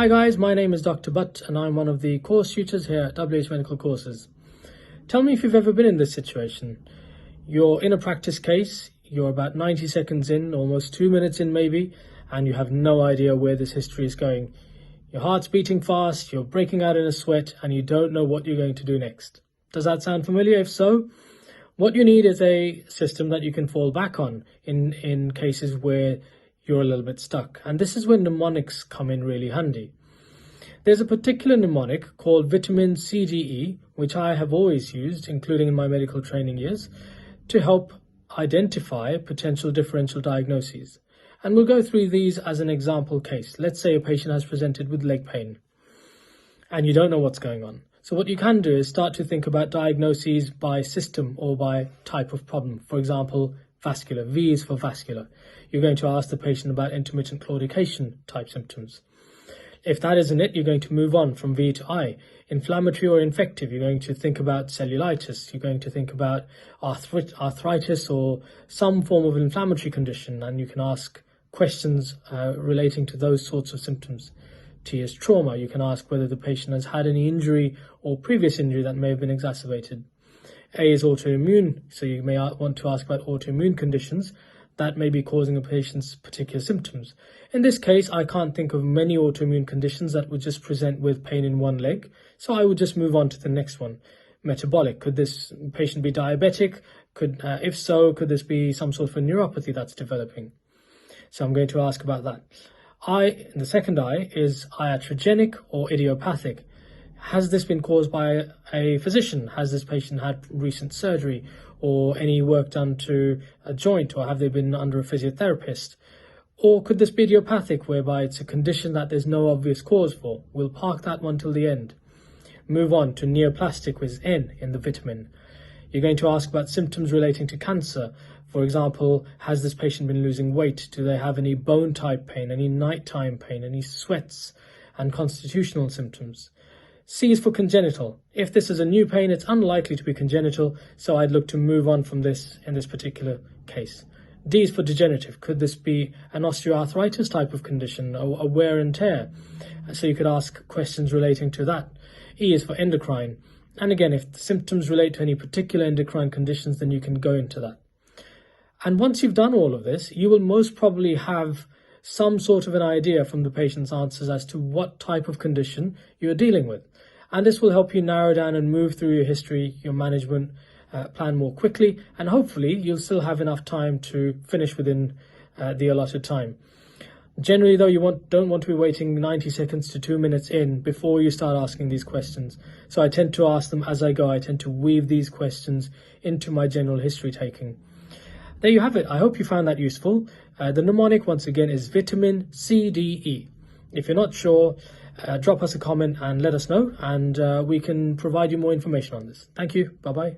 Hi guys, my name is Dr. Butt and I'm one of the course tutors here at WH Medical Courses. Tell me if you've ever been in this situation. You're in a practice case, you're about 90 seconds in, almost 2 minutes in maybe, and you have no idea where this history is going. Your heart's beating fast, you're breaking out in a sweat, and you don't know what you're going to do next. Does that sound familiar? If so, what you need is a system that you can fall back on in cases where you're a little bit stuck. And this is when mnemonics come in really handy. There's a particular mnemonic called vitamin CDE, which I have always used, including in my medical training years, to help identify potential differential diagnoses. And we'll go through these as an example case. Let's say a patient has presented with leg pain and you don't know what's going on. So what you can do is start to think about diagnoses by system or by type of problem. For example, vascular. V is for vascular. You're going to ask the patient about intermittent claudication type symptoms. If that isn't it, you're going to move on from V to I. Inflammatory or infective, you're going to think about cellulitis. You're going to think about arthritis or some form of inflammatory condition, and you can ask questions relating to those sorts of symptoms. T is trauma. You can ask whether the patient has had any injury or previous injury that may have been exacerbated. A is autoimmune, so you may want to ask about autoimmune conditions that may be causing a patient's particular symptoms. In this case, I can't think of many autoimmune conditions that would just present with pain in one leg, so I would just move on to the next one. Metabolic, could this patient be diabetic? If so, could this be some sort of a neuropathy that's developing? So I'm going to ask about that. The second I is iatrogenic or idiopathic. Has this been caused by a physician? Has this patient had recent surgery or any work done to a joint, or have they been under a physiotherapist? Or could this be idiopathic, whereby it's a condition that there's no obvious cause for? We'll park that one till the end. Move on to neoplastic with N in the vitamin. You're going to ask about symptoms relating to cancer. For example, has this patient been losing weight? Do they have any bone type pain, any nighttime pain, any sweats and constitutional symptoms? C is for congenital. If this is a new pain, it's unlikely to be congenital, so I'd look to move on from this in this particular case. D is for degenerative. Could this be an osteoarthritis type of condition, a wear and tear? So you could ask questions relating to that. E is for endocrine. And again, if the symptoms relate to any particular endocrine conditions, then you can go into that. And once you've done all of this, you will most probably have some sort of an idea from the patient's answers as to what type of condition you're dealing with. And this will help you narrow down and move through your history, your management plan more quickly, and hopefully you'll still have enough time to finish within the allotted time. Generally though, you don't want to be waiting 90 seconds to 2 minutes in before you start asking these questions. So I tend to ask them as I go. I tend to weave these questions into my general history taking. There you have it. I hope you found that useful. The mnemonic once again is vitamin CDE. If you're not sure, drop us a comment and let us know, and we can provide you more information on this. Thank you. Bye-bye.